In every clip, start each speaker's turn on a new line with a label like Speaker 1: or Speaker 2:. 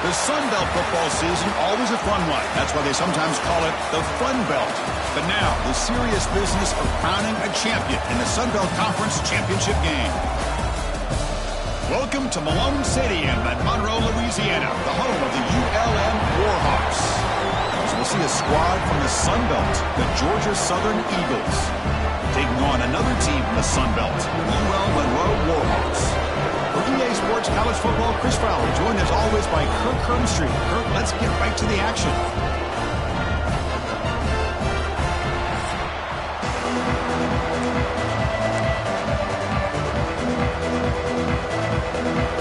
Speaker 1: The Sun Belt football season, always a fun one. That's why they sometimes call it the Fun Belt. But now, the serious business of crowning a champion in the Sun Belt Conference Championship game. Welcome to Malone Stadium at Monroe, Louisiana, the home of the ULM Warhawks. As we'll see a squad from the Sun Belt, the Georgia Southern Eagles, taking on another team from the Sun Belt, the UL Monroe Warhawks. For EA Sports College Football, Chris Fowler, joined as always by Kirk Hermstreet. Kirk, let's get right to the action.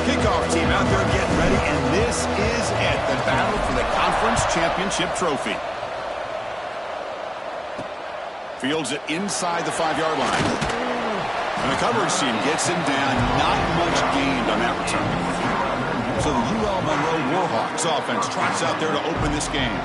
Speaker 1: Kickoff team out there getting ready, and this is it, the battle for the Conference Championship Trophy. Fields it inside the 5-yard line. And the coverage team gets him down. Not much gained on that return. So the UL Monroe Warhawks offense trots out there to open this game.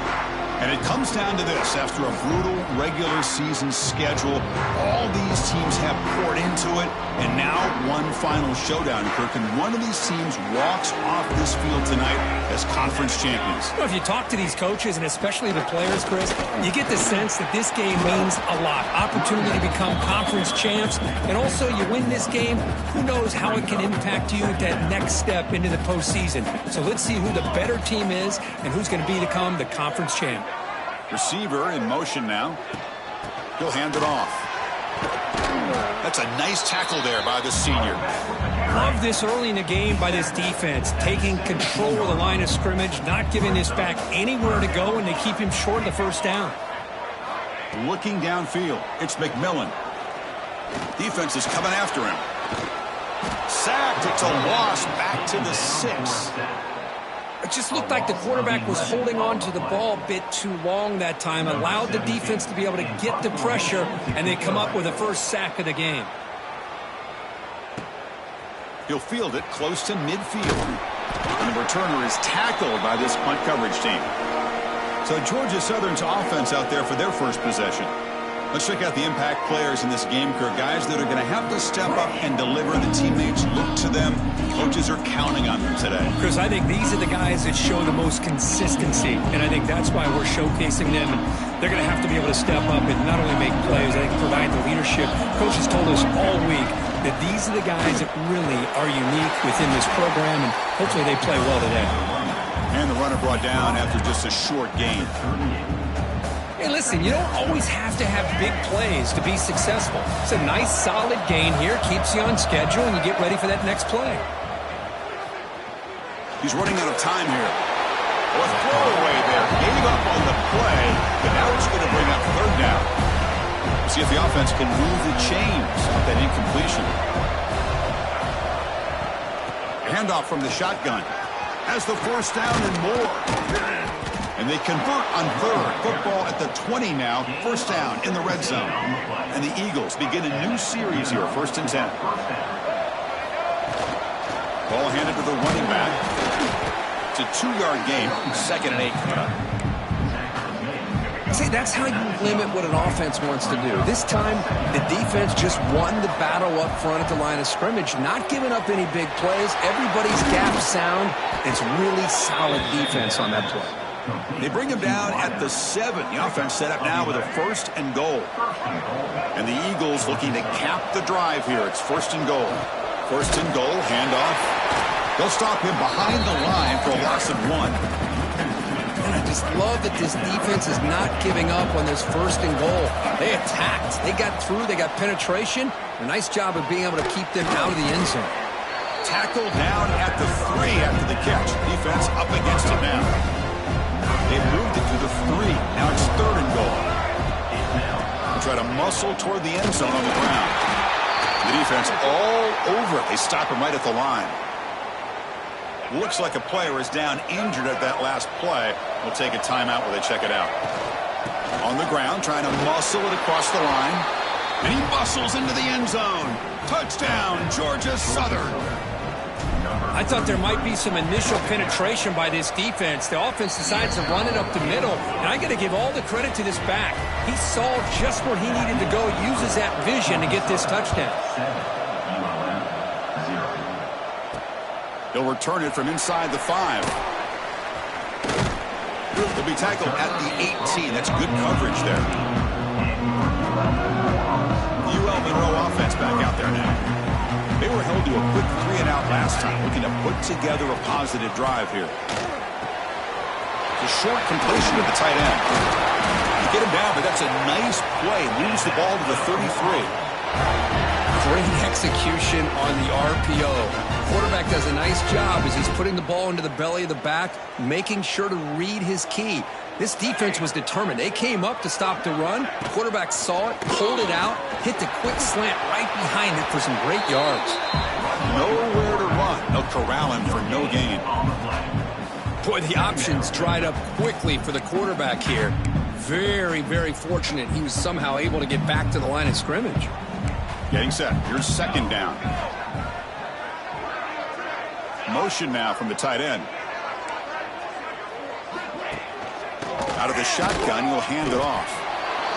Speaker 1: And it comes down to this. After a brutal regular season schedule, all these teams have poured into it. And now one final showdown, Kirk. And one of these teams walks off this field tonight as conference champions.
Speaker 2: Well, if you talk to these coaches, and especially the players, Chris, you get the sense that this game means a lot. Opportunity to become conference champs. And also, you win this game, who knows how it can impact you at that next step into the postseason. So let's see who the better team is and who's going to become the conference champ.
Speaker 1: Receiver in motion now. He'll hand it off. That's a nice tackle there by the senior.
Speaker 2: Love this early in the game by this defense, taking control of the line of scrimmage, not giving this back anywhere to go, and they keep him short of the first down.
Speaker 1: Looking downfield, it's McMillan. Defense is coming after him. Sacked, it's a loss back to the 6.
Speaker 2: It just looked like the quarterback was holding on to the ball a bit too long that time, allowed the defense to be able to get the pressure, and they come up with the first sack of the game.
Speaker 1: He'll field it close to midfield. And the returner is tackled by this punt coverage team. So Georgia Southern's offense out there for their first possession. Let's check out the impact players in this game, Kirk. Guys that are going to have to step up and deliver. The teammates look to them. Coaches are counting on them today.
Speaker 2: Chris, I think these are the guys that show the most consistency, and I think that's why we're showcasing them. And they're going to have to be able to step up and not only make plays, I think provide the leadership. Coaches told us all week that these are the guys that really are unique within this program, and hopefully they play well today.
Speaker 1: And the runner brought down after just a short gain.
Speaker 2: Hey, listen, you don't always have to have big plays to be successful. It's a nice, solid gain here. Keeps you on schedule, and you get ready for that next play.
Speaker 1: He's running out of time here. Well, a throwaway there. Gave up on the play, but now it's going to bring up third down. See if the offense can move the chains with that incompletion. Handoff from the shotgun. Has the first down and more. And they convert on third. Football at the 20 now. First down in the red zone. And the Eagles begin a new series here. 1st and 10. Ball handed to the running back. It's a 2-yard gain. 2nd and 8 coming up.
Speaker 3: See, that's how you limit what an offense wants to do. This time, the defense just won the battle up front at the line of scrimmage, not giving up any big plays. Everybody's gap sound. It's really solid defense on that play.
Speaker 1: They bring him down at the 7. The offense set up now with a 1st and goal. And the Eagles looking to cap the drive here. It's 1st and goal. 1st and goal, handoff. They'll stop him behind the line for a loss of 1.
Speaker 3: And I just love that this defense is not giving up on this 1st and goal. They attacked. They got through. They got penetration. A nice job of being able to keep them out of the end zone.
Speaker 1: Tackled down at the 3 after the catch. Defense up against it now. They moved it to the 3. Now it's 3rd and goal. They try to muscle toward the end zone on the ground. The defense all over it. They stop him right at the line. Looks like a player is down injured at that last play. We'll take a timeout where they check it out. On the ground, trying to muscle it across the line. And he muscles into the end zone. Touchdown, Georgia Southern.
Speaker 2: I thought there might be some initial penetration by this defense. The offense decides to run it up the middle, and I got to give all the credit to this back. He saw just where he needed to go, uses that vision to get this touchdown.
Speaker 1: He'll return it from inside the 5. He'll be tackled at the 18. That's good coverage there. The UL Monroe offense back out there now. They were held to a quick 3-and-out last time, looking to put together a positive drive here. It's a short completion to the tight end. You get him down, but that's a nice play. Moves the ball to the 33.
Speaker 3: Great execution on the RPO. Quarterback does a nice job as he's putting the ball into the belly of the back, making sure to read his key. This defense was determined. They came up to stop the run. Quarterback saw it, pulled it out, hit the quick slant right behind it for some great yards.
Speaker 1: Nowhere to run. They'll corral him for no gain.
Speaker 3: Boy, the options dried up quickly for the quarterback here. Very, very fortunate he was somehow able to get back to the line of scrimmage.
Speaker 1: Getting set. Here's second down. Motion now from the tight end. Out of the shotgun, he'll hand it off.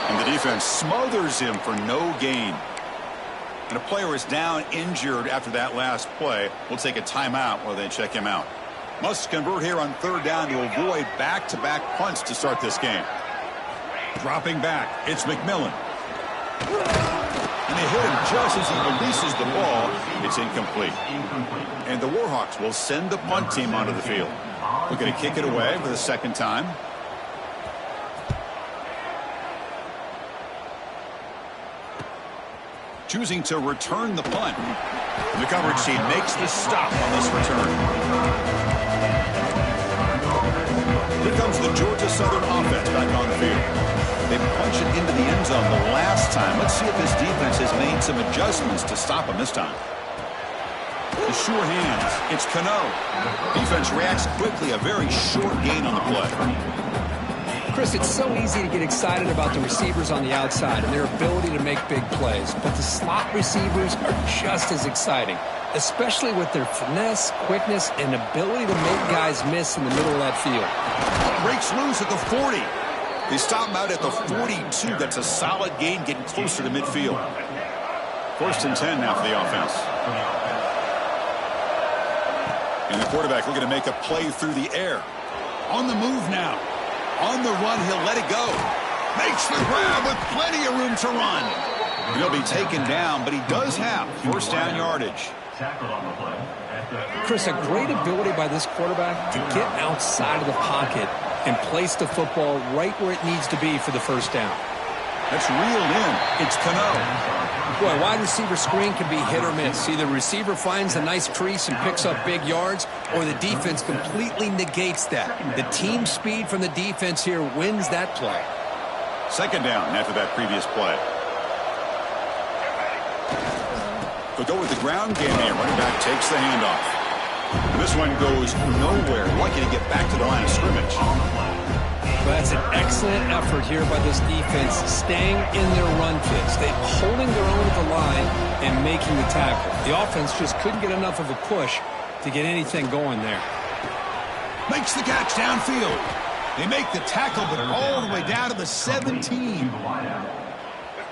Speaker 1: And the defense smothers him for no gain. And a player is down injured after that last play. We'll take a timeout while they check him out. Must convert here on third down to avoid back-to-back punts to start this game. Dropping back, it's McMillan. And they hit him just as he releases the ball. It's incomplete. And the Warhawks will send the punt team onto the field. We're going to kick it away for the second time. Choosing to return the punt. And the coverage team makes the stop on this return. Here comes the Georgia Southern offense back on the field. They punch it into the end zone the last time. Let's see if this defense has made some adjustments to stop them this time. The sure hands. It's Cano. Defense reacts quickly. A very short gain on the play.
Speaker 3: Chris, it's so easy to get excited about the receivers on the outside and their ability to make big plays. But the slot receivers are just as exciting, especially with their finesse, quickness, and ability to make guys miss in the middle of that field.
Speaker 1: Breaks loose at the 40. They stop him out at the 42. That's a solid gain, getting closer to midfield. 1st and 10 now for the offense. And the quarterback looking to make a play through the air. On the move now. On the run, he'll let it go. Makes the grab with plenty of room to run. And he'll be taken down, but he does have first down yardage.
Speaker 3: Chris, a great ability by this quarterback to get outside of the pocket and place the football right where it needs to be for the first down.
Speaker 1: That's reeled in. It's Cano.
Speaker 3: Boy, a wide receiver screen can be hit or miss. Either the receiver finds a nice crease and picks up big yards, or the defense completely negates that. The team speed from the defense here wins that play.
Speaker 1: Second down after that previous play. They'll go with the ground game here. Running back takes the handoff. This one goes nowhere. Lucky to get back to the line of scrimmage.
Speaker 3: Well, that's an excellent effort here by this defense, staying in their run fits. They're holding their own at the line and making the tackle. The offense just couldn't get enough of a push to get anything going there.
Speaker 1: Makes the catch downfield. They make the tackle, but all the way down to the 17.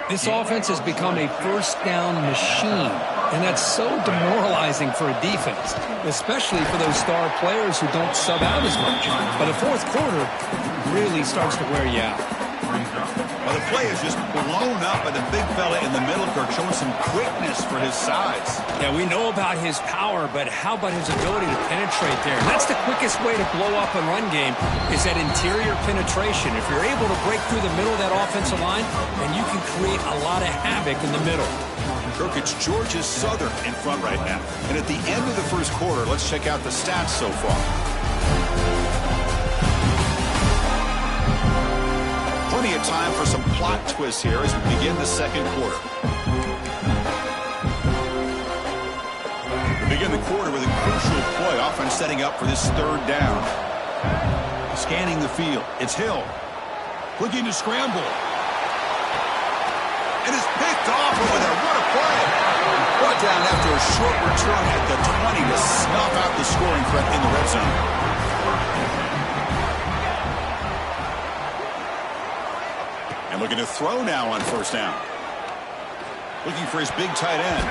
Speaker 3: This offense has become a first down machine, and that's so demoralizing for a defense, especially for those star players who don't sub out as much. But the fourth quarter really starts to wear you out.
Speaker 1: Well, the play is just blown up by the big fella in the middle, Kirk, showing some quickness for his size.
Speaker 3: Yeah, we know about his power, but how about his ability to penetrate there? And that's the quickest way to blow up a run game, is that interior penetration. If you're able to break through the middle of that offensive line, then you can create a lot of havoc in the middle.
Speaker 1: Kirk, it's Georgia Southern in front right now. And at the end of the first quarter, let's check out the stats so far. Plenty of time for some plot twists here as we begin the second quarter. We begin the quarter with a crucial play. Offense setting up for this third down. Scanning the field. It's Hill. Looking to scramble. And it's picked off over there. What a play. Brought down after a short return at the 20 to snuff out the scoring threat in the red zone. And looking to throw now on first down. Looking for his big tight end.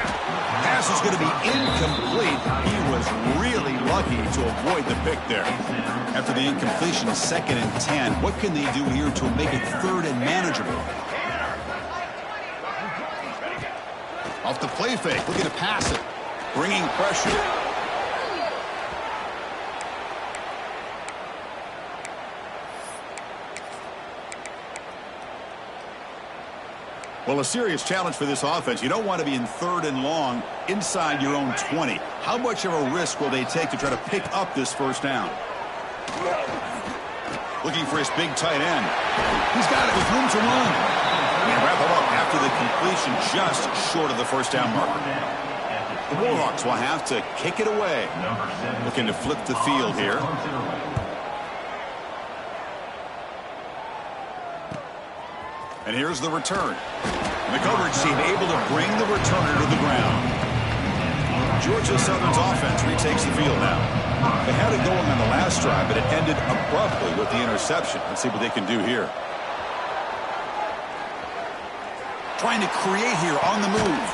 Speaker 1: Pass is going to be incomplete. He was really lucky to avoid the pick there. After the incompletion, 2nd and 10. What can they do here to make it 3rd and manageable? Off the play fake, looking to pass it. Bringing pressure. Well, a serious challenge for this offense. You don't want to be in 3rd and long inside your own 20. How much of a risk will they take to try to pick up this 1st down? Looking for his big tight end. He's got it with room to run. And wrap him up after the completion, just short of the 1st down marker. The Warhawks will have to kick it away. Looking to flip the field here. And here's the return. And the coverage team able to bring the returner to the ground. Georgia Southern's offense retakes the field now. They had it going on the last drive, but it ended abruptly with the interception. Let's see what they can do here. Trying to create here on the move.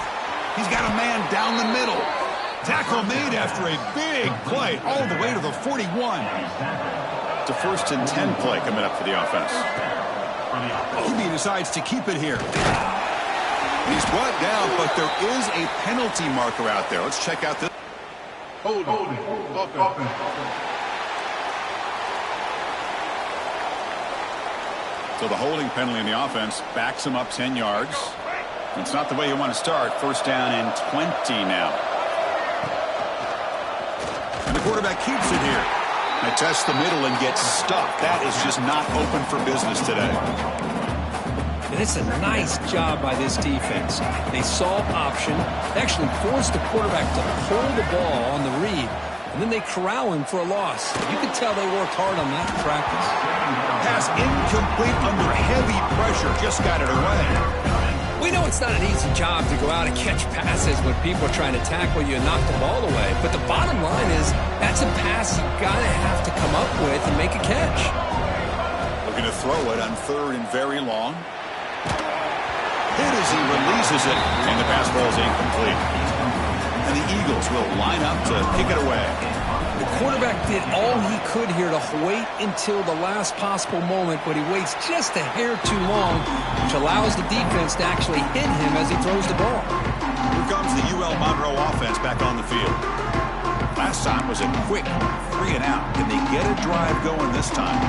Speaker 1: He's got a man down the middle. Tackle made after a big play all the way to the 41. It's a 1st and 10 play coming up for the offense. QB decides to keep it here. He's brought down, but there is a penalty marker out there. Let's check out this. Hold on. So the holding penalty in the offense backs him up 10 yards. It's not the way you want to start. 1st down and 20 now. And the quarterback keeps it here. They test the middle and get stuck. That is just not open for business today.
Speaker 2: And it's a nice job by this defense. They saw option, they actually forced the quarterback to pull the ball on the read, and then they corral him for a loss. You could tell they worked hard on that in practice.
Speaker 1: Pass incomplete under heavy pressure. Just got it away.
Speaker 2: We know it's not an easy job to go out and catch passes when people are trying to tackle you and knock the ball away. But the bottom line is that's a pass you got to have to come up with and make a catch.
Speaker 1: Looking to throw it on 3rd and very long. Hit as he releases it, and the pass ball is incomplete. And the Eagles will line up to kick it away.
Speaker 2: The quarterback did all he could here to wait until the last possible moment, but he waits just a hair too long, which allows the defense to actually hit him as he throws the ball.
Speaker 1: Here comes the UL Monroe offense back on the field. Last time was a quick 3 and out. Can they get a drive going this time?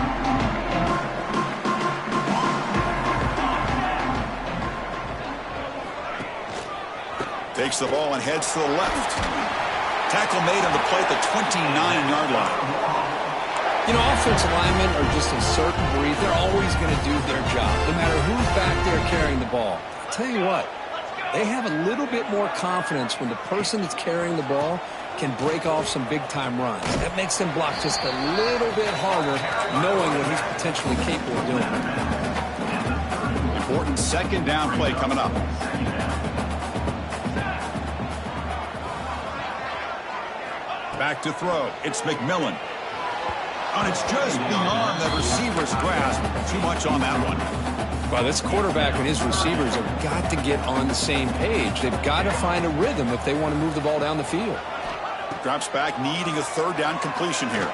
Speaker 1: Takes the ball and heads to the left. Tackle made on the play at the 29-yard line.
Speaker 2: You know, offensive linemen are just a certain breed. They're always going to do their job, no matter who's back there carrying the ball. I'll tell you what, they have a little bit more confidence when the person that's carrying the ball can break off some big-time runs. That makes them block just a little bit harder, knowing what he's potentially capable of doing.
Speaker 1: Important 2nd down play coming up. Back to throw. It's McMillan. And it's just beyond the receiver's grasp. Too much on that one.
Speaker 2: Well, this quarterback and his receivers have got to get on the same page. They've got to find a rhythm if they want to move the ball down the field.
Speaker 1: Drops back, needing a 3rd down completion here.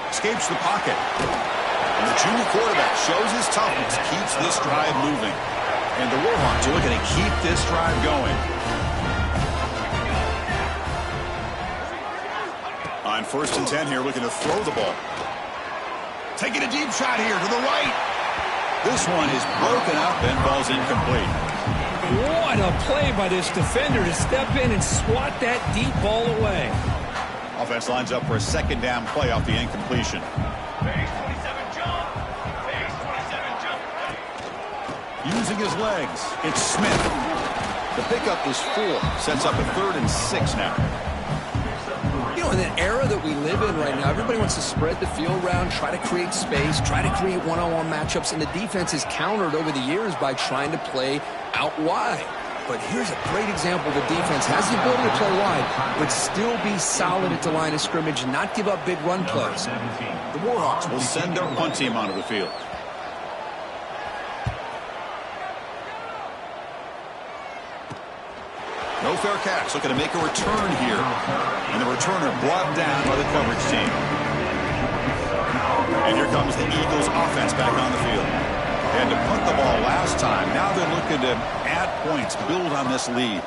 Speaker 1: Escapes the pocket. And the junior quarterback shows his toughness, keeps this drive moving. And the Warhawks are looking to keep this drive going. On 1st and 10 here, looking to throw the ball. Taking a deep shot here to the right. This one is broken up and falls incomplete.
Speaker 2: What a play by this defender to step in and swat that deep ball away.
Speaker 1: Offense lines up for a 2nd down play off the incompletion. Using his legs, it's Smith. The pickup is 4. Sets up a 3rd and 6 now.
Speaker 2: You know, in the era that we live in right now, everybody wants to spread the field around, try to create space, try to create one-on-one matchups, and the defense is countered over the years by trying to play out wide. But here's a great example. The defense has the ability to play wide, but still be solid at the line of scrimmage and not give up big run plays.
Speaker 1: The Warhawks will send their punt team onto the field. No fair catch. Looking to make a return here. And the returner brought down by the coverage team. And here comes the Eagles offense back on the field. And to punt the ball last time. Now they're looking to add points, build on this lead.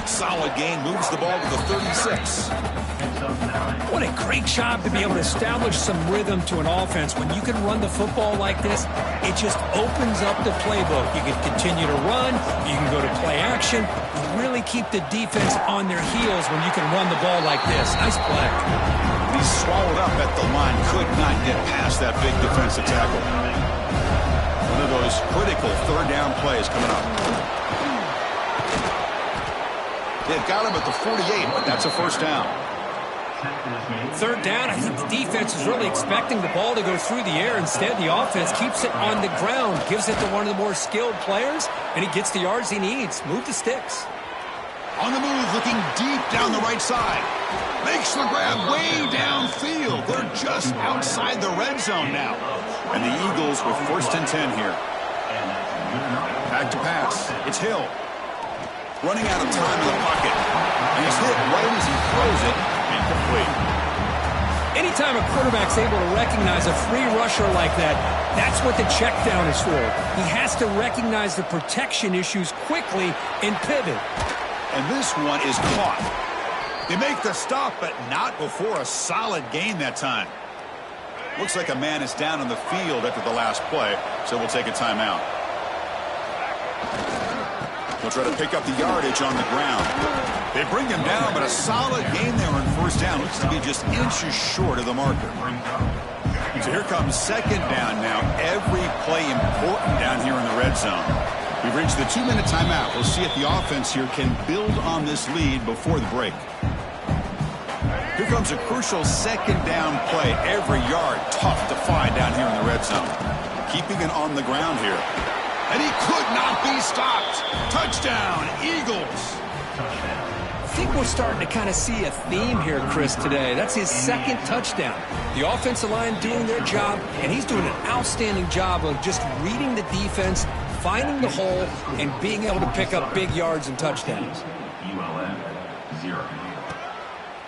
Speaker 1: Solid gain, moves the ball to the 36.
Speaker 2: What a great job to be able to establish some rhythm to an offense. When you can run the football like this, it just opens up the playbook. You can continue to run. You can go to play action. You really keep the defense on their heels when you can run the ball like this. Nice play.
Speaker 1: He's swallowed up at the line. Could not get past that big defensive tackle. One of those critical third down plays coming up. They've got him at the 48, but that's a first down.
Speaker 2: Third down, I think the defense is really expecting the ball to go through the air. Instead, the offense keeps it on the ground, gives it to one of the more skilled players, and he gets the yards he needs. Move the sticks.
Speaker 1: On the move, looking deep down the right side. Makes the grab way downfield. They're just outside the red zone now. And the Eagles with first and 10 here. Back to pass. It's Hill. Running out of time in the pocket. And he's hit right as he throws it. Incomplete.
Speaker 2: Anytime a quarterback's able to recognize a free rusher like that, that's what the check down is for. He has to recognize the protection issues quickly and pivot.
Speaker 1: And this one is caught. They make the stop, but not before a solid gain that time. Looks like a man is down on the field after the last play, so we'll take a timeout. They'll try to pick up the yardage on the ground. They bring him down, but a solid gain there on first down. Looks to be just inches short of the marker. So here comes second down now. Every play important down here in the red zone. We've reached the 2-minute timeout. We'll see if the offense here can build on this lead before the break. Here comes a crucial second down play. Every yard tough to find down here in the red zone. Keeping it on the ground here. And he could not be stopped. Touchdown, Eagles.
Speaker 2: I think we're starting to kind of see a theme here, Chris, today. That's his second touchdown. The offensive line doing their job, and he's doing an outstanding job of just reading the defense, finding the hole, and being able to pick up big yards and touchdowns.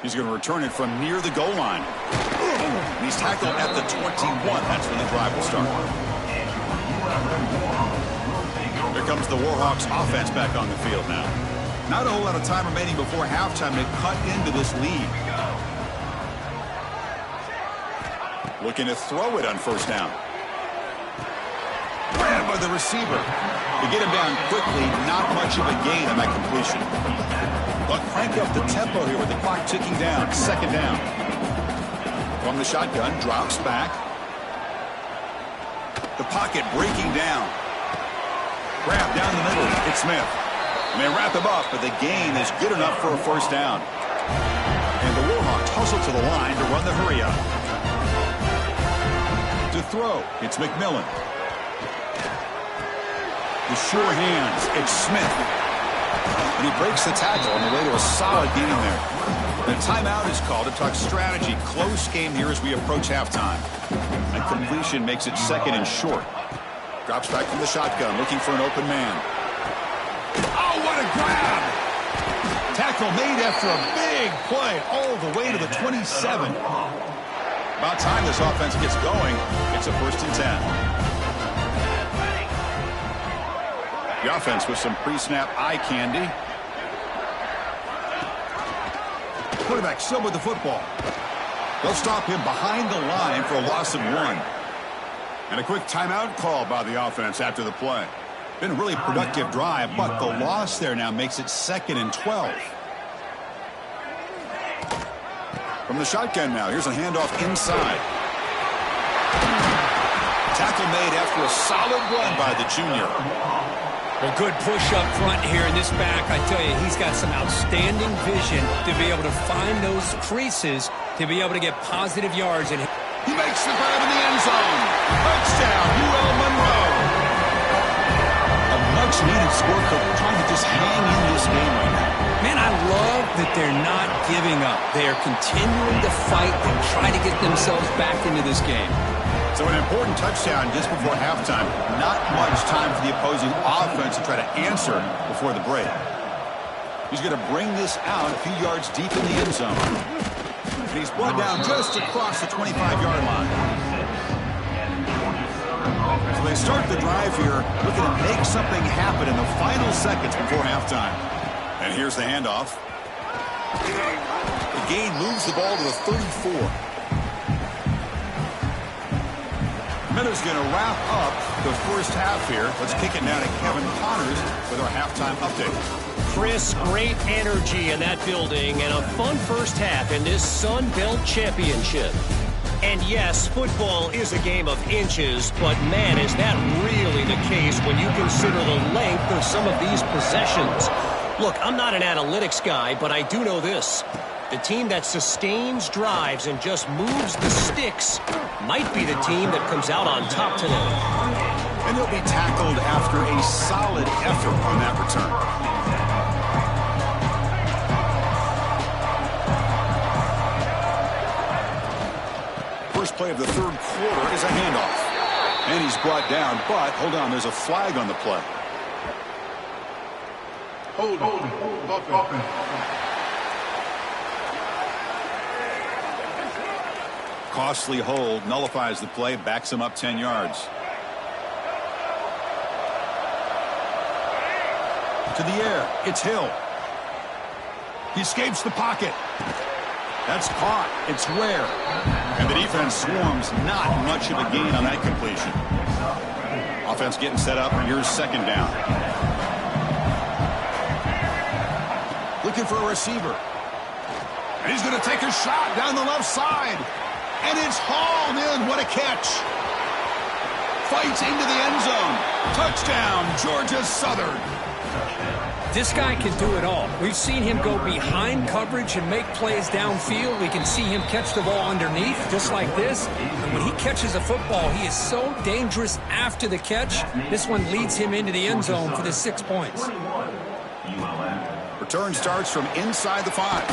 Speaker 1: He's going to return it from near the goal line. And he's tackled at the 21. That's when the drive will start. Here comes the Warhawks offense back on the field now. Not a whole lot of time remaining before halftime to cut into this lead. Looking to throw it on first down. Grabbed by the receiver. To get him down quickly, not much of a gain on that completion. But crank up the tempo here with the clock ticking down. Second down. From the shotgun, drops back. The pocket breaking down. Grab down the middle. It's Smith. And they wrap him up, but the gain is good enough for a first down. And the Warhawks hustle to the line to run the hurry up. To throw, it's McMillan. The sure hands, it's Smith. And he breaks the tackle on the way to a solid gain there. The timeout is called to talk strategy. Close game here as we approach halftime. And completion makes it second and short. Drops back from the shotgun, looking for an open man. Oh, what a grab! Tackle made after a big play all the way to the 27. About time this offense gets going. It's a first and 10. The offense with some pre-snap eye candy. Quarterback still with the football. They'll stop him behind the line for a loss of 1. And a quick timeout call by the offense after the play. Been a really productive drive, but the loss there now makes it second and 12. From the shotgun now, here's a handoff inside. Tackle made after a solid run by the junior.
Speaker 2: Well, good push up front here in this back. I tell you, he's got some outstanding vision to be able to find those creases, to be able to get positive yards. And
Speaker 1: he makes the grab in the end zone. Touchdown, UL Monroe. A much-needed score for trying to just hang in this game right now.
Speaker 2: Man, I love that they're not giving up. They are continuing to fight and try to get themselves back into this game.
Speaker 1: So an important touchdown just before halftime. Not much time for the opposing offense to try to answer before the break. He's going to bring this out a few yards deep in the end zone. And he's brought down just across the 25-yard line. So they start the drive here, looking to make something happen in the final seconds before halftime. And here's the handoff. The gain moves the ball to the 34. Miller's going to wrap up the first half here. Let's kick it now to Kevin Connors with our halftime update.
Speaker 4: Chris, great energy in that building and a fun first half in this Sun Belt Championship. And yes, football is a game of inches, but man, is that really the case when you consider the length of some of these possessions. Look, I'm not an analytics guy, but I do know this. The team that sustains drives and just moves the sticks might be the team that comes out on top today.
Speaker 1: And he'll be tackled after a solid effort on that return. First play of the third quarter is a handoff. And he's brought down, but hold on, there's a flag on the play. Hold. Costly hold, nullifies the play, backs him up 10 yards. To the air, it's Hill. He escapes the pocket. That's caught. It's Ware. And the defense swarms. Not much of a gain on that completion. Offense getting set up. Here's second down. Looking for a receiver. And he's going to take a shot down the left side. And it's hauled in. What a catch. Fights into the end zone. Touchdown, Georgia Southern.
Speaker 2: This guy can do it all. We've seen him go behind coverage and make plays downfield. We can see him catch the ball underneath, just like this. And when he catches a football, he is so dangerous after the catch. This one leads him into the end zone for the 6 points.
Speaker 1: Return starts from inside the 5.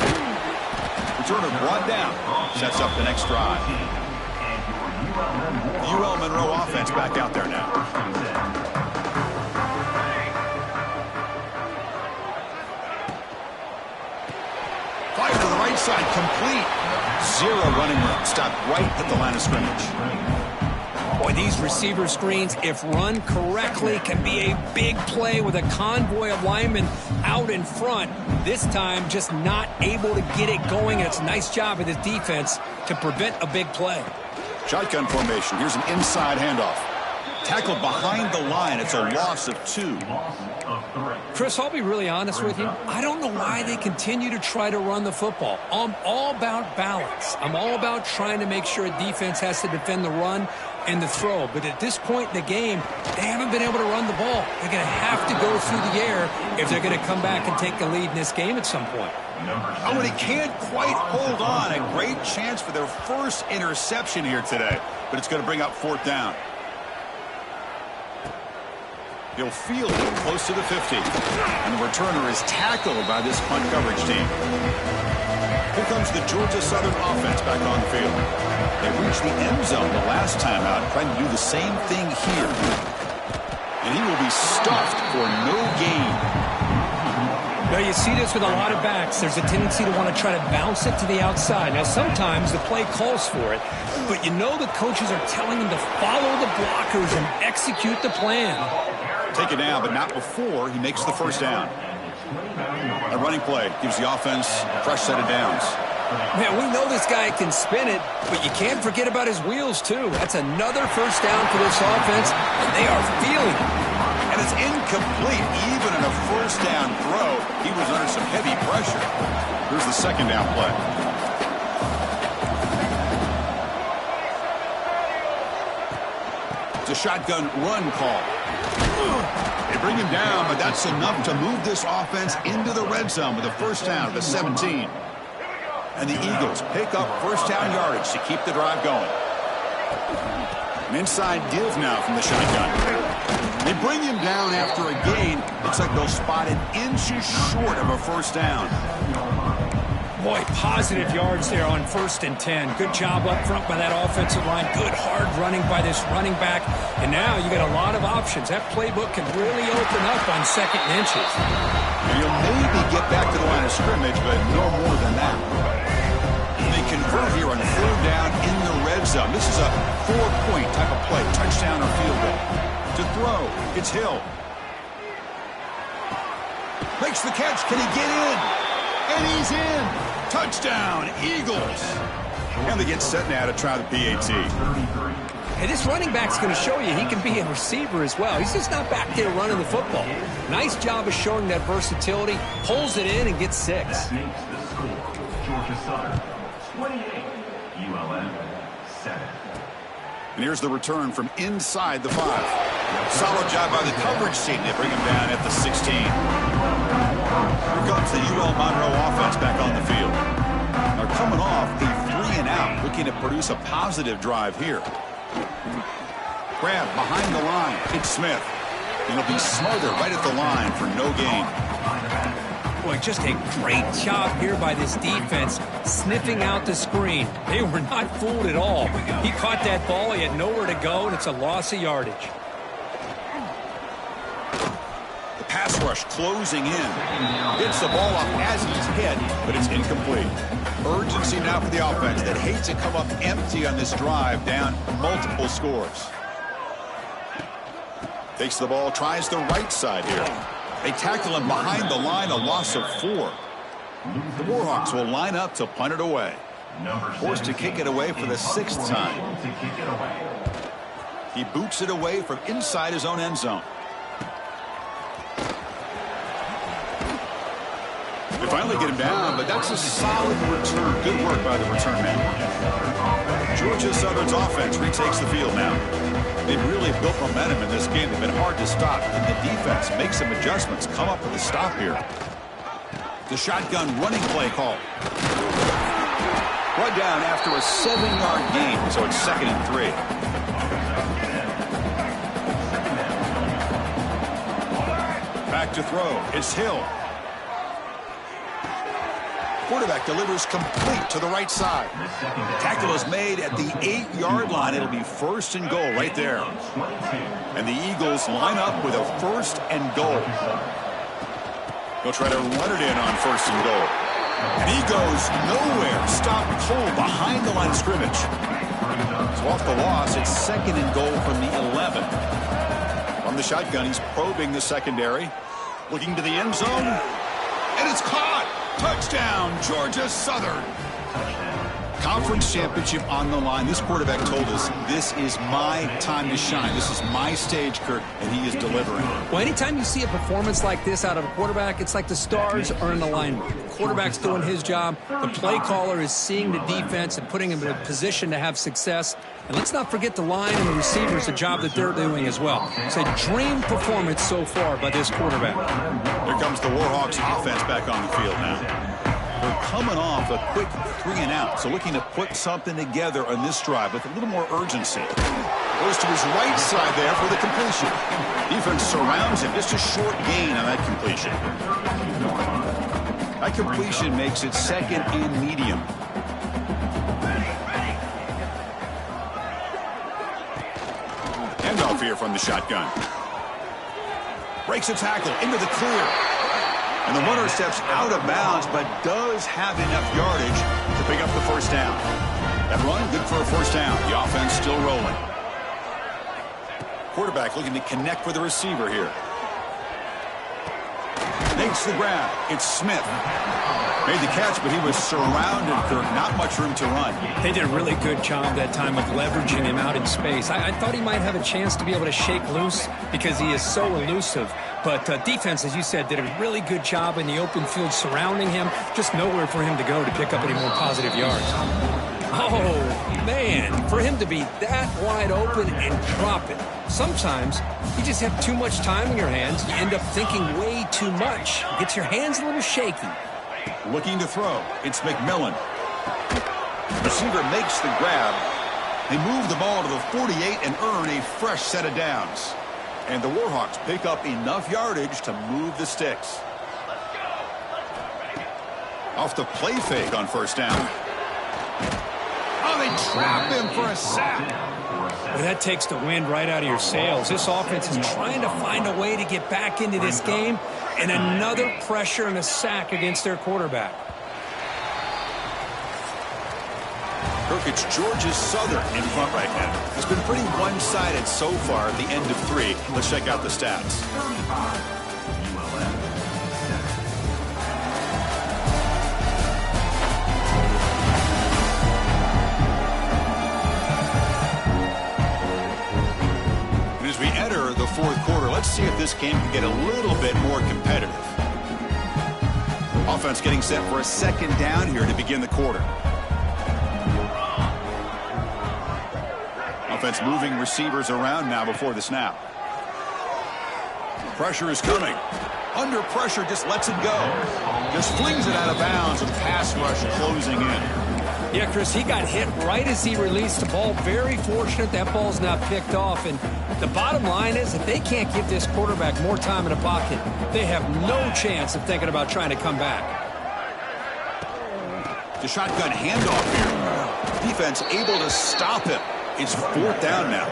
Speaker 1: Returner brought down. Sets up the next drive. The UL Monroe offense back out there now. Fire to the right side, complete. Zero running room. Stopped right at the line of scrimmage.
Speaker 2: Boy, these receiver screens, if run correctly, can be a big play with a convoy of linemen out in front. This time, just not able to get it going. And it's a nice job of his defense to prevent a big play.
Speaker 1: Shotgun formation. Here's an inside handoff. Tackled behind the line. It's a loss of 2.
Speaker 2: Chris, I'll be really honest with you. I don't know why they continue to try to run the football. I'm all about balance. I'm all about trying to make sure a defense has to defend the run and the throw. But at this point in the game, they haven't been able to run the ball. They're going to have to go through the air if they're going to come back and take the lead in this game at some point.
Speaker 1: Oh, and he can't quite hold on. A great chance for their first interception here today. But it's going to bring up fourth down. He'll field it close to the 50. And the returner is tackled by this punt coverage team. Here comes the Georgia Southern offense back on the field. They reached the end zone the last time out, trying to do the same thing here. And he will be stuffed for no gain.
Speaker 2: Now, you see this with a lot of backs. There's a tendency to want to try to bounce it to the outside. Now, sometimes the play calls for it, but you know the coaches are telling them to follow the blockers and execute the plan.
Speaker 1: Take it now, but not before he makes the first down. A running play gives the offense a fresh set of downs.
Speaker 2: Man, we know this guy can spin it, but you can't forget about his wheels, too. That's another first down for this offense, and they are feeling it.
Speaker 1: And it's incomplete. Even in a first down throw, he was under some heavy pressure. Here's the second down play. It's a shotgun run call. They bring him down, but that's enough to move this offense into the red zone with a first down at the 17. And the Eagles pick up first down yardage to keep the drive going. An inside give now from the shotgun. They bring him down after a gain. Looks like they'll spot it inches short of a first down.
Speaker 2: Boy, positive yards there on 1st and 10. Good job up front by that offensive line. Good hard running by this running back. And now you got a lot of options. That playbook can really open up on 2nd and inches.
Speaker 1: And you'll maybe get back to the line of scrimmage, but no more than that. They convert here on 3rd down in the red zone. This is a 4-point type of play, touchdown or field goal. To throw, it's Hill. Makes the catch. Can he get in? And he's in. Touchdown, Eagles. And they get set now to try the PAT.
Speaker 2: Hey, this running back's going to show you he can be a receiver as well. He's just not back there running the football. Nice job of showing that versatility. Pulls it in and gets 6.
Speaker 5: That makes the score. Georgia Southern, 28. ULM, 7.
Speaker 1: And here's the return from inside the 5. Solid job by the coverage team. They bring him down at the 16. Here comes the UL Monroe offense back on the field. They're coming off a 3-and-out, looking to produce a positive drive here. Grab behind the line. It's Smith. And it'll be Smother right at the line for no gain.
Speaker 2: Boy, just a great job here by this defense, sniffing out the screen. They were not fooled at all. He caught that ball. He had nowhere to go, and it's a loss of yardage.
Speaker 1: The pass rush closing in. Hits the ball off as he's hit, but it's incomplete. Urgency now for the offense that hates to come up empty on this drive, down multiple scores. Takes the ball, tries the right side here. They tackle him behind the line, a loss of 4. The Warhawks will line up to punt it away. Forced to kick it away for the 6th time. He boots it away from inside his own end zone. They finally get him down, but that's a solid return. Good work by the return man. Georgia Southern's offense retakes the field now. They've really built momentum in this game. They've been hard to stop, and the defense makes some adjustments, come up with a stop here. The shotgun running play call. Brought down after a 7-yard gain, so it's 2nd and 3. Back to throw. It's Hill. Quarterback delivers complete to the right side. Tackle is made at the 8-yard line. It'll be 1st and goal right there. And the Eagles line up with a 1st and goal. They'll try to run it in on 1st and goal. And he goes nowhere. Stop cold behind the line of scrimmage. So off the loss, it's 2nd and goal from the 11. From the shotgun, he's probing the secondary. Looking to the end zone. And it's caught. Touchdown, Georgia Southern. Conference championship on the line. This quarterback told us, this is my time to shine. This is my stage, Kirk, and he is delivering.
Speaker 2: Well, anytime you see a performance like this out of a quarterback, it's like the stars are in alignment. The quarterback's doing his job. The play caller is seeing the defense and putting him in a position to have success. And let's not forget the line and the receivers, the job that they're doing as well. It's a dream performance so far by this quarterback.
Speaker 1: Here comes the Warhawks offense back on the field now. They're coming off a quick 3-and-out, so looking to put something together on this drive with a little more urgency. Goes to his right side there for the completion. Defense surrounds him. Just a short gain on that completion. That completion makes it 2nd and medium. Handoff here from the shotgun. Breaks a tackle into the clear. And the runner steps out of bounds, but does have enough yardage to pick up the 1st down. That run, good for a 1st down. The offense still rolling. Quarterback looking to connect with the receiver here. Makes the grab. It's Smith. Made the catch, but he was surrounded, Kirk. Not much room to run.
Speaker 2: They did a really good job that time of leveraging him out in space. I thought he might have a chance to be able to shake loose because he is so elusive. But defense, as you said, did a really good job in the open field surrounding him. Just nowhere for him to go to pick up any more positive yards. Oh, man, for him to be that wide open and drop it. Sometimes you just have too much time in your hands. You end up thinking way too much. It gets your hands a little shaky.
Speaker 1: Looking to throw. It's McMillan. Receiver makes the grab. They move the ball to the 48 and earn a fresh set of downs. And the Warhawks pick up enough yardage to move the sticks. Off the play fake on first down. Oh, they trap him for a sack.
Speaker 2: Well, that takes the wind right out of your sails. This offense is trying to find a way to get back into this game, and another pressure and a sack against their quarterback.
Speaker 1: Kirk, it's Georgia Southern in front right now. It's been pretty one-sided so far at the end of 3. Let's check out the stats. And as we enter the fourth quarter, let's see if this game can get a little bit more competitive. Offense getting set for a second down here to begin the quarter. Offense moving receivers around now before the snap. Pressure is coming. Under pressure, just lets it go. Just flings it out of bounds with pass rush closing in.
Speaker 2: Yeah, Chris, he got hit right as he released the ball. Very fortunate that ball's not picked off. And the bottom line is that they can't give this quarterback more time in the pocket. They have no chance of thinking about trying to come back.
Speaker 1: The shotgun handoff here. Defense able to stop him. It's fourth down now.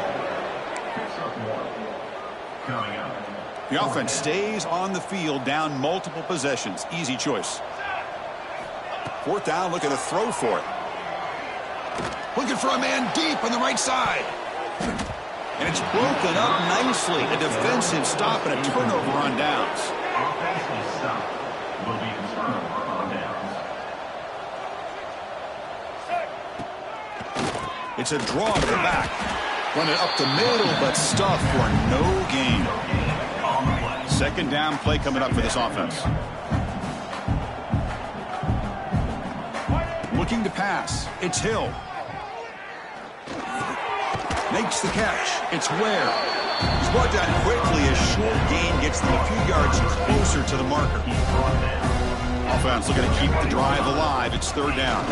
Speaker 1: The offense stays on the field, down multiple possessions. Easy choice. Fourth down, looking to throw for it. Looking for a man deep on the right side. And it's broken up nicely. A defensive stop and a turnover on downs.
Speaker 5: Offensive stop will be a turnover on downs.
Speaker 1: It's a draw to the back. Run it up the middle, but stuff for no gain. Second down play coming up for this offense. Looking to pass. It's Hill. Makes the catch. It's Ware. He's brought down quickly as short gain gets them a few yards closer to the marker. Offense looking to keep the drive alive. It's third down.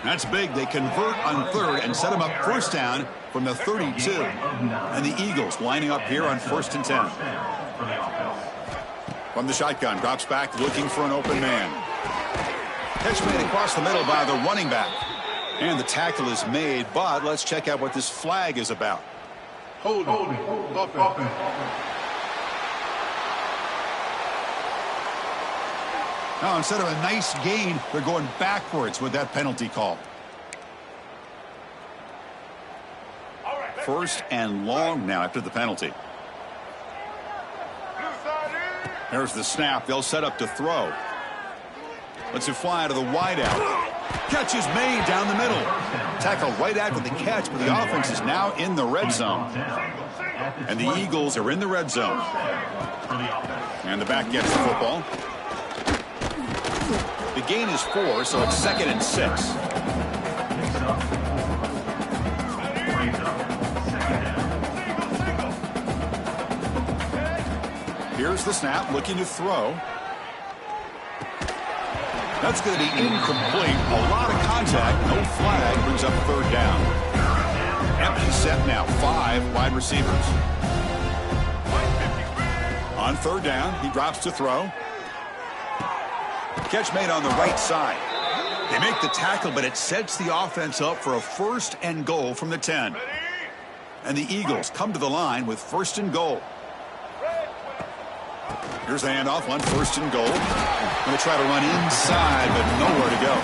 Speaker 1: That's big. They convert on third and set him up first down from the 32. And the Eagles lining up here on 1st and 10. From the shotgun, drops back looking for an open man. Catch made across the middle by the running back. And the tackle is made, but let's check out what this flag is about.
Speaker 6: Hold it.
Speaker 1: Now, instead of a nice gain, they're going backwards with that penalty call. First and long now after the penalty. There's the snap. They'll set up to throw. Lets it fly to the wideout. Catch is made down the middle. Tackle right after the catch, but the offense is now in the red zone. And the Eagles are in the red zone. And the back gets the football. The gain is 4, so it's 2nd and 6. Here's the snap, looking to throw. That's going to be incomplete. A lot of contact, no flag, brings up third down. Empty set now, 5 wide receivers. On third down, he drops to throw. Catch made on the right side. They make the tackle, but it sets the offense up for a 1st and goal from the 10. And the Eagles come to the line with 1st and goal. Here's the handoff on 1st and goal. Going to try to run inside, but nowhere to go.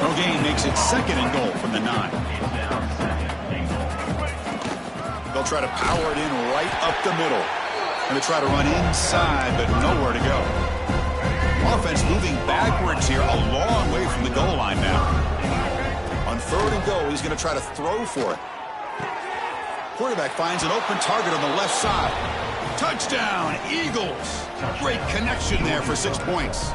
Speaker 1: No gain makes it 2nd and goal from the 9. They'll try to power it in right up the middle. Going to try to run inside, but nowhere to go. Offense moving backwards here, a long way from the goal line now. On 3rd and goal, he's going to try to throw for it. Quarterback finds an open target on the left side. Touchdown, Eagles. Great connection there for 6 points.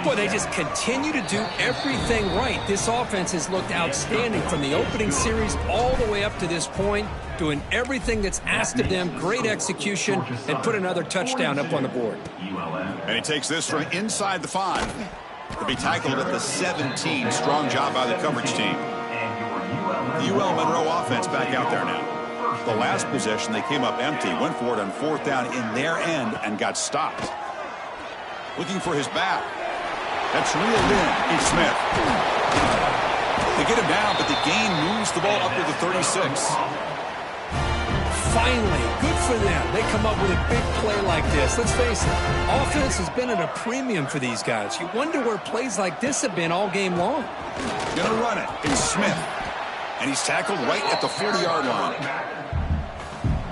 Speaker 2: Boy, they just continue to do everything right. This offense has looked outstanding from the opening series all the way up to this point, doing everything that's asked of them, great execution, and put another touchdown up on the board.
Speaker 1: And he takes this from inside the 5. To be tackled at the 17. Strong job by the coverage team. The UL Monroe offense back out there now. The last possession, they came up empty, went for it on 4th down in their end and got stopped. Looking for his back. That's reeled in. It's Smith. They get him down, but the gain moves the ball up to the 36.
Speaker 2: Finally, good for them. They come up with a big play like this. Let's face it, offense has been at a premium for these guys. You wonder where plays like this have been all game long.
Speaker 1: Gonna run it. It's Smith. And he's tackled right at the 40-yard line.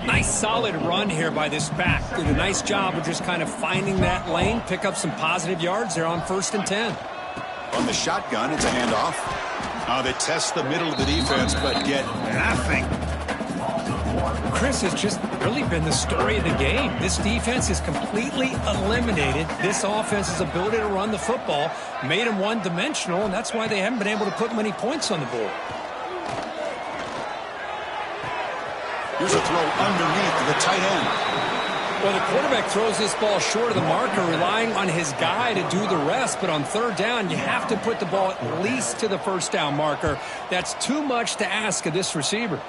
Speaker 2: Nice solid run here by this back. Did a nice job of just kind of finding that lane, pick up some positive yards there on 1st and 10.
Speaker 1: On the shotgun, it's a handoff. They test the middle of the defense, but get nothing.
Speaker 2: Chris has just really been the story of the game. This defense has completely eliminated this offense's ability to run the football, made them one-dimensional, and that's why they haven't been able to put many points on the board.
Speaker 1: Here's a throw underneath the tight end.
Speaker 2: Well, the quarterback throws this ball short of the marker, relying on his guy to do the rest. But on 3rd down, you have to put the ball at least to the 1st down marker. That's too much to ask of this receiver.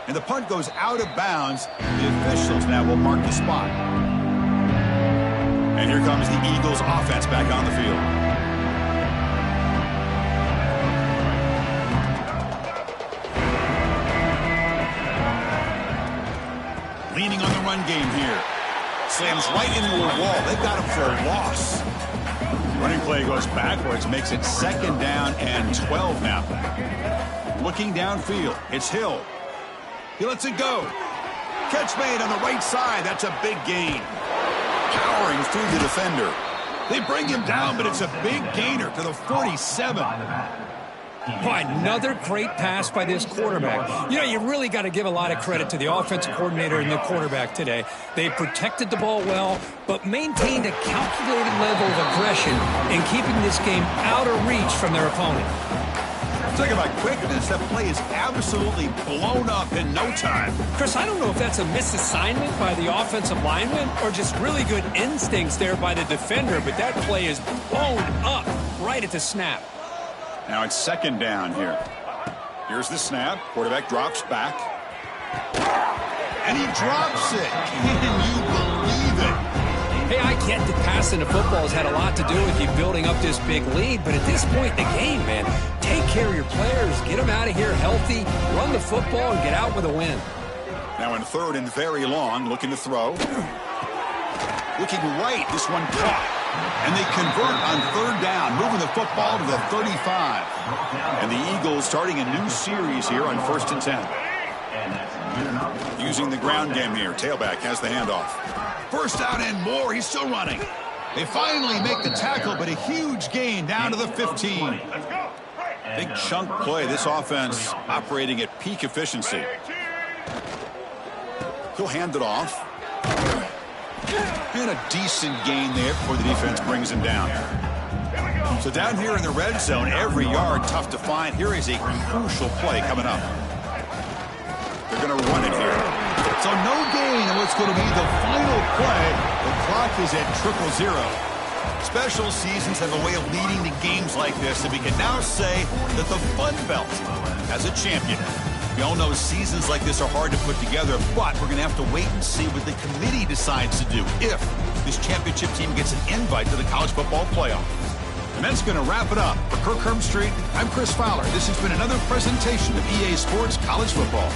Speaker 1: And the punt goes out of bounds. The officials now will mark the spot. And here comes the Eagles offense back on the field. Leaning on the run game here. Slams right into a wall. They've got him for a loss. Running play goes backwards, makes it 2nd down and 12 now. Looking downfield, it's Hill. He lets it go. Catch made on the right side. That's a big gain. Powering through the defender. They bring him down, but it's a big gainer to the 47.
Speaker 2: Boy, another great pass by this quarterback. You know, you really got to give a lot of credit to the offensive coordinator and the quarterback today. They protected the ball well, but maintained a calculated level of aggression in keeping this game out of reach from their opponent.
Speaker 1: Talk about quickness. That play is absolutely blown up in no time.
Speaker 2: Chris, I don't know if that's a misassignment by the offensive lineman or just really good instincts there by the defender, but that play is blown up right at the snap.
Speaker 1: Now it's 2nd down here. Here's the snap. Quarterback drops back. And he drops it. Can you believe it?
Speaker 2: Hey, I get that passing the football has had a lot to do with you building up this big lead, but at this point in the game, man, take care of your players. Get them out of here healthy, run the football, and get out with a win.
Speaker 1: Now in 3rd and very long, looking to throw. Looking right, this one caught. And they convert on 3rd down, moving the football to the 35. And the Eagles starting a new series here on 1st and 10. Using the ground game here. Tailback has the handoff. 1st down and more. He's still running. They finally make the tackle, but a huge gain down to the 15. Big chunk play. This offense operating at peak efficiency. He'll hand it off. And a decent gain there before the defense brings him down. So down here in the red zone, every yard tough to find. Here is a crucial play coming up. They're going to run it here. So no gain in what's going to be the final play. The clock is at 0-0. Special seasons have a way of leading to games like this, and we can now say that the Fun Belt has a champion. We all know seasons like this are hard to put together, but we're going to have to wait and see what the committee decides to do if this championship team gets an invite to the college football playoff. And that's going to wrap it up. For Kirk Herbstreit, I'm Chris Fowler. This has been another presentation of EA Sports College Football.